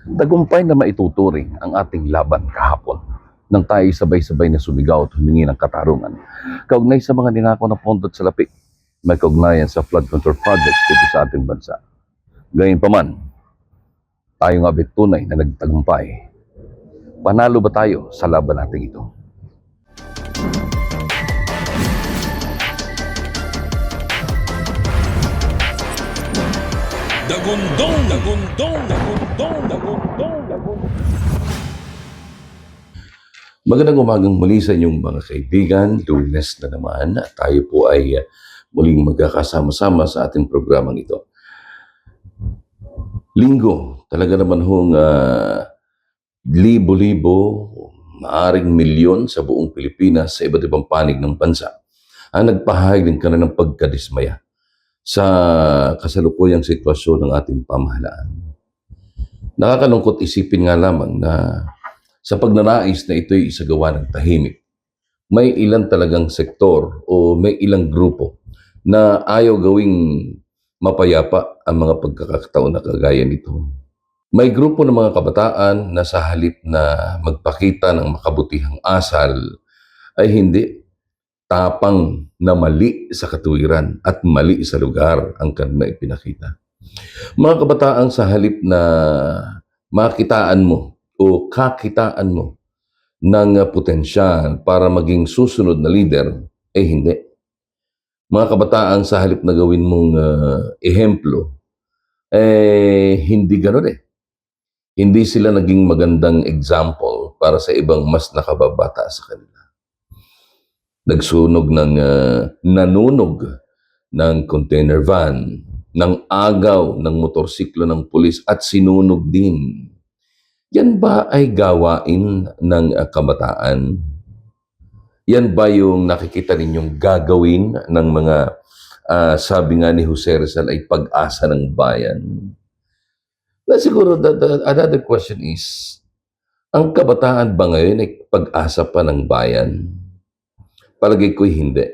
Tagumpay na maituturing ang ating laban kahapon nang tayo sabay-sabay na sumigaw at humingi ng katarungan. Kaugnay sa mga ninakaw na pondot sa lapik, may kaugnayan sa flood control projects dito sa ating bansa. Gayunpaman, tayo nga ba'y tunay na nagtagumpay? Panalo ba tayo sa laban natin ito? Dagundong, dagundong, dagundong, dagundong, dagundong. Magandang umagang muli sa inyong mga kaibigan. Lunes na naman at tayo po ay muling magkakasama-sama sa ating programang ito. Linggo, talaga naman hong libo-libo, maaring milyon sa buong Pilipinas sa iba't ibang panig ng bansa ang nagpahayag ng kanilang pagkadismaya sa kasalukuyang sitwasyon ng ating pamahalaan. Nakakalungkot isipin nga lamang na sa pagnanais na ito'y isagawa ng tahimik, may ilang talagang sektor o may ilang grupo na ayaw gawing mapayapa ang mga pagkakataon na kagaya nito. May grupo ng mga kabataan na sa halip na magpakita ng makabutihang asal ay hindi, tapang na mali sa katuwiran at mali sa lugar ang kanilang ipinakita. Mga kabataan sa halip na makitaan mo o kakitaan mo ng potensyal para maging susunod na leader, hindi. Mga kabataan sa halip na gawin mong ehemplo, hindi gano'n eh. Hindi sila naging magandang example para sa ibang mas nakababata sa kanila. Nagsunog ng nanunog ng container van, ng agaw ng motorsiklo ng pulis at sinunog din. Yan ba ay gawain ng kabataan? Yan ba yung nakikita ninyong gagawin ng mga sabi nga ni Jose Rizal ay pag-asa ng bayan? Siguro another question is, ang kabataan ba ngayon ay pag-asa pa ng bayan? Palagay ko'y hindi.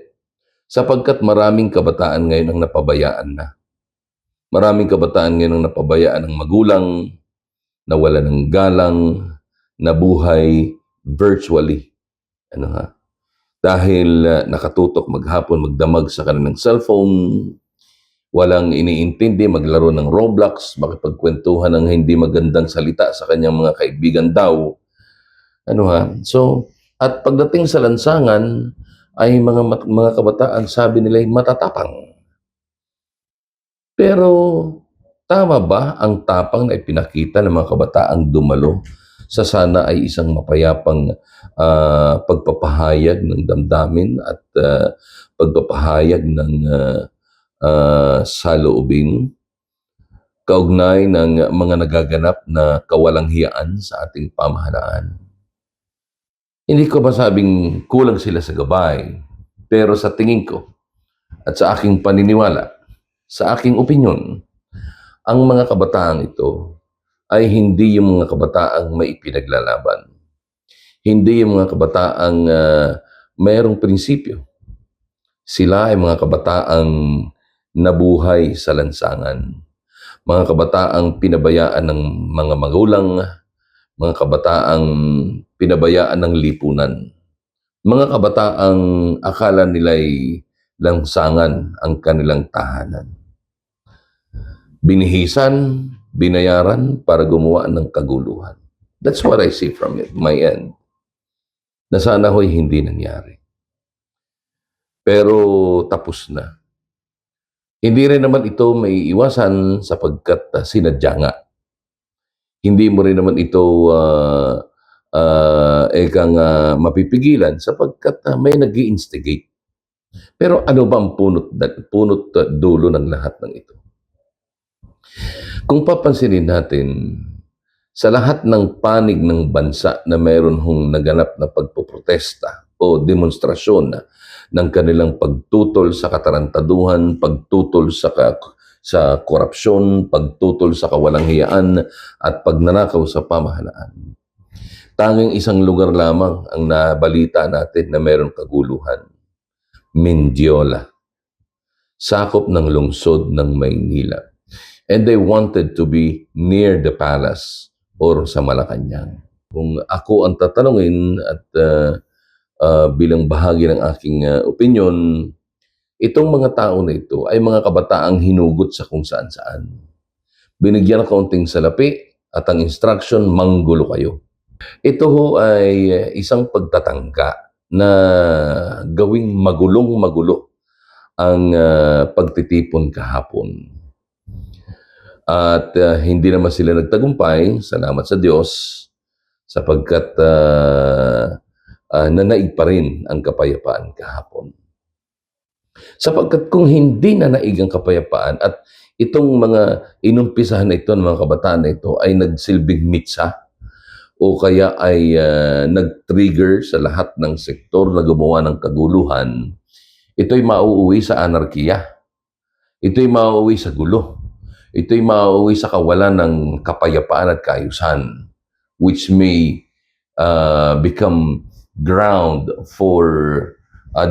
Sapagkat maraming kabataan ngayon ang napabayaan na. Maraming kabataan ngayon ang napabayaan ng magulang, nawala ng galang, nabuhay virtually. Dahil nakatutok maghapon, magdamag sa kanilang cellphone, walang iniintindi, maglaro ng Roblox, makipagkwentuhan ng hindi magandang salita sa kanyang mga kaibigan daw. So, at pagdating sa lansangan, ay mga kabataan, sabi nila ay matatapang. Pero tama ba ang tapang na ipinakita ng mga kabataang dumalo sa sana ay isang mapayapang pagpapahayag ng damdamin at pagpapahayag ng saloobin kaugnay ng mga nagaganap na kawalanghiyaan sa ating pamahalaan? Hindi ko masabing kulang sila sa gabay, pero sa tingin ko at sa aking paniniwala, sa aking opinyon, ang mga kabataang ito ay hindi yung mga kabataang may ipinaglalaban. Hindi yung mga kabataang mayroong prinsipyo. Sila ay mga kabataang nabuhay sa lansangan. Mga kabataang pinabayaan ng mga magulang, mga kabataang pinabayaan ng lipunan. Mga kabataang akala nila'y lansangan ang kanilang tahanan. Binihisan, binayaran para gumawa ng kaguluhan. That's what I see from it, my end. Na sana ho'y hindi nangyari. Pero tapos na. Hindi rin naman ito may iwasan sapagkat sinadya nga. Hindi mo rin naman ito mapipigilan sapagkat may nag-i-instigate. Pero ano ba ang punot dulo ng lahat ng ito? Kung papansinin natin, sa lahat ng panig ng bansa na mayroon hong naganap na pagpoprotesta o demonstrasyon ng kanilang pagtutol sa katarantaduhan, pagtutol sa korupsyon, pagtutol sa kawalanghiyaan at pagnanakaw sa pamahalaan. Tanging isang lugar lamang ang nabalita natin na mayroong kaguluhan. Mendiola, sakop ng lungsod ng Maynila. And they wanted to be near the palace or sa Malacanang. Kung ako ang tatanungin at bilang bahagi ng aking opinion, itong mga tao na ito ay mga kabataang hinugot sa kung saan-saan. Binigyan ng kaunting salapi at ang instruction, manggulo kayo. Ito ho ay isang pagtatangka na gawing magulong-magulo ang pagtitipon kahapon. At hindi naman sila nagtagumpay, salamat sa Diyos, sapagkat nanaig pa rin ang kapayapaan kahapon. Sapagkat kung hindi nanaig ang kapayapaan at itong mga inumpisahan na ito ng mga kabataan na ito ay nagsilbing mitsa o kaya ay nag-trigger sa lahat ng sektor na gumawa ng kaguluhan, ito'y mauuwi sa anarkiya. Ito'y mauuwi sa gulo. Ito'y mauuwi sa kawalan ng kapayapaan at kaayusan, which may become ground for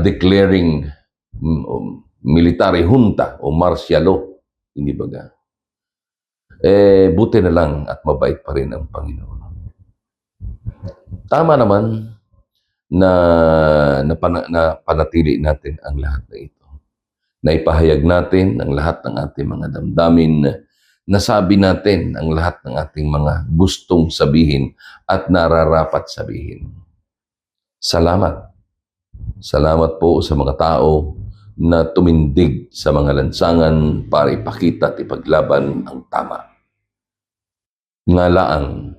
declaring military junta o martial law. Hindi ba ga? Buti na lang at mabait pa rin ang Panginoon. Tama naman na panatili natin ang lahat na ito. Naipahayag natin ang lahat ng ating mga damdamin, nasabi natin ang lahat ng ating mga gustong sabihin at nararapat sabihin. Salamat. Salamat po sa mga tao na tumindig sa mga lansangan para ipakita at ipaglaban ang tama. Nga laang,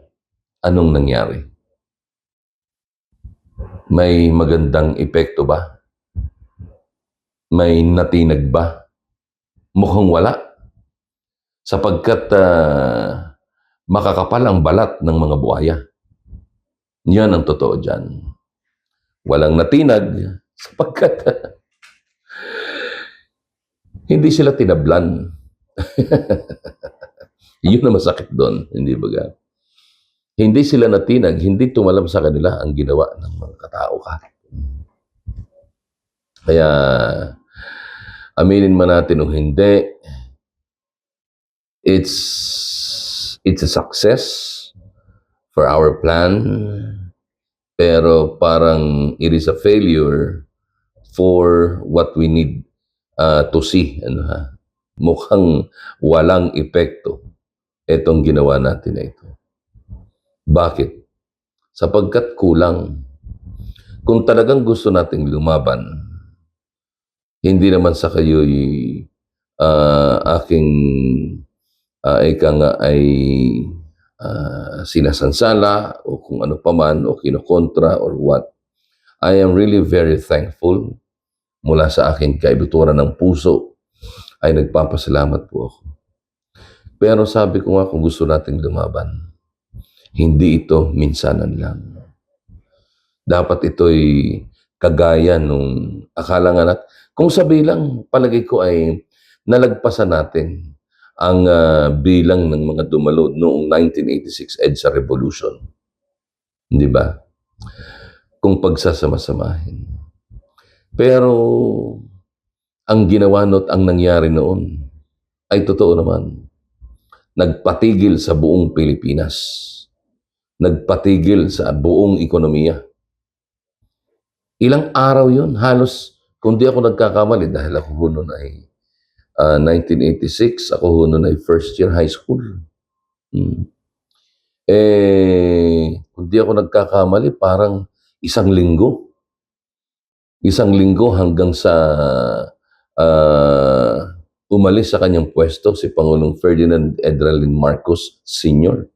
anong nangyari? May magandang epekto ba? May natinag ba? Mukhang wala. Sapagkat makakapal ang balat ng mga buhaya. Yan ang totoo dyan. Walang natinag sapagkat hindi sila tinablan. Yun ang masakit doon, hindi ba ga? Hindi sila natinag, hindi tumalab sa kanila ang ginawa ng mga katao kahit. Kaya, aminin man natin o hindi, it's a success for our plan, pero parang it is a failure for what we need to see. Mukhang walang epekto itong ginawa natin na ito. Bakit? Sapagkat kulang. Kung talagang gusto nating lumaban, hindi naman sa kayo'y aking ika nga ay sinasansala o kung ano paman o kinokontra or what. I am really very thankful mula sa aking kaibuturan ng puso ay nagpapasalamat po ako. Pero sabi ko nga kung gusto nating lumaban, hindi ito minsanan lang. Dapat ito'y kagaya nung akala nga natin. Kung sabi lang, palagay ko ay nalagpasan natin ang bilang ng mga dumalo noong 1986 EDSA Revolution. Hindi ba? Kung pagsasama-samahin. Pero ang ginawa at ang nangyari noon ay totoo naman. Nagpatigil sa buong Pilipinas. Nagpatigil sa buong ekonomiya. Ilang araw yun, halos kung di ako nagkakamali dahil ako ho noon ay 1986, ako ho noon ay first year high school. Kung di ako nagkakamali, parang isang linggo. Isang linggo hanggang sa umalis sa kanyang pwesto si Pangulong Ferdinand Edralin Marcos Sr.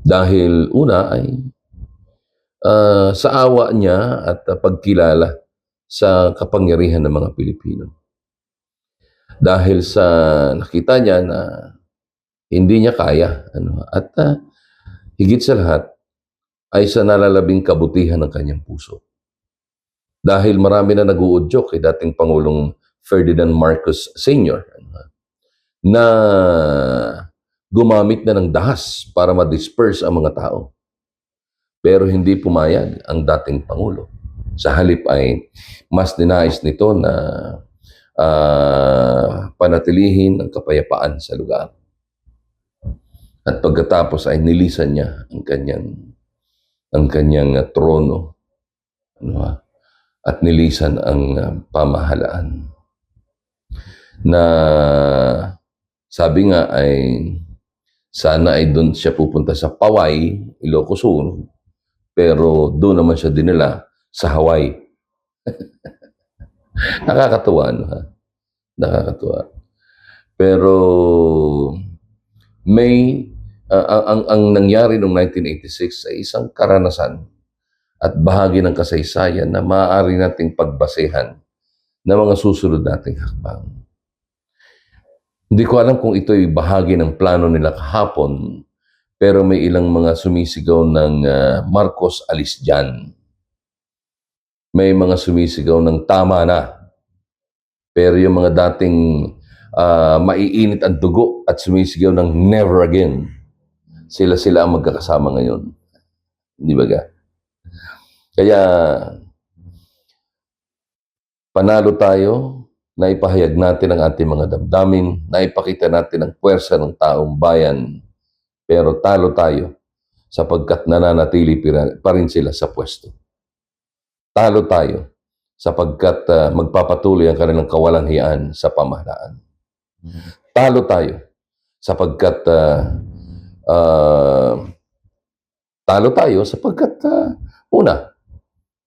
Dahil una ay sa awa niya at pagkilala sa kapangyarihan ng mga Pilipino. Dahil sa nakita niya na hindi niya kaya. At higit sa lahat ay sa nalalabing kabutihan ng kanyang puso. Dahil marami na nag-uudyok kay dating Pangulong Ferdinand Marcos Sr. Na gumamit na ng dahas para ma-disperse ang mga tao. Pero hindi pumayag ang dating Pangulo. Sa halip ay mas dinais nito na panatilihin ang kapayapaan sa lugar. At pagkatapos ay nilisan niya ang kanyang trono, ano ha? At nilisan ang pamahalaan. Na sabi nga ay sana ay doon siya pupunta sa Paway, Ilocos Sur, pero doon naman siya dinala sa Hawaii. Nakakatuwa, no, ha? Nakakatuwa. Pero may ang nangyari noong 1986 ay isang karanasan at bahagi ng kasaysayan na maaari nating pagbasehan ng mga susunod nating hakbang. Hindi ko alam kung ito'y bahagi ng plano nila kahapon, pero may ilang mga sumisigaw ng Marcos alis dyan. May mga sumisigaw ng tama na. Pero yung mga dating maiinit ang dugo at sumisigaw ng never again, sila ang magkakasama ngayon. Di ba ga? Kaya panalo tayo, naipahayag natin ang ating mga damdamin, naipakita natin ang puwersa ng taong bayan, pero talo tayo sapagkat nananatili pa rin sila sa pwesto. Talo tayo sapagkat magpapatuloy ang kanilang kawalang-hiyaan sa pamahalaan. Talo tayo sapagkat una,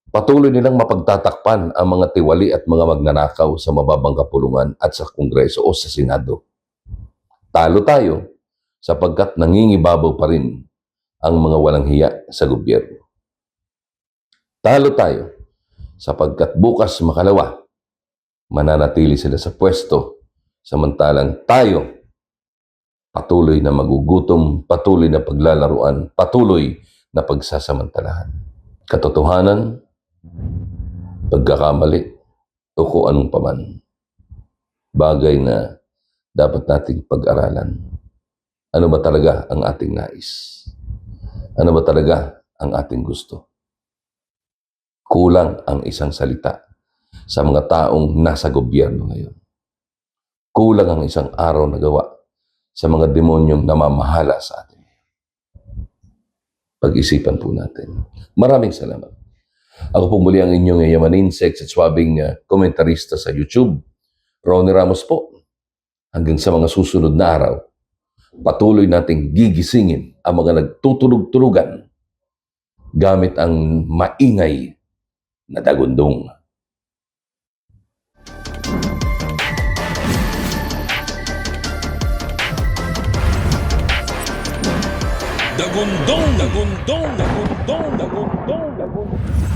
patuloy nilang mapagtatakpan ang mga tiwali at mga magnanakaw sa mababang kapulungan at sa Kongreso o sa Senado. Talo tayo sapagkat nangingibabaw pa rin ang mga walang hiya sa gobyerno. Talo tayo sapagkat bukas makalawa, mananatili sila sa pwesto, samantalang tayo patuloy na magugutom, patuloy na paglalaruan, patuloy na pagsasamantalahan. Katotohanan, pagkakamali, o kung anong paman. Bagay na dapat nating pag-aralan. Ano ba talaga ang ating nais? Ano ba talaga ang ating gusto? Kulang ang isang salita sa mga taong nasa gobyerno ngayon. Kulang ang isang araw na gawa sa mga demonyong namamahala sa atin. Pag-isipan po natin. Maraming salamat. Ako po muli ang inyong yamanin, sex at swabing komentarista sa YouTube. Ronnie Ramos po. Hanggang sa mga susunod na araw, patuloy nating gigisingin ang mga nagtutulog-tulugan gamit ang maingay na dagundong. Dagundong, dagundong, dagundong, dagundong, dagundong.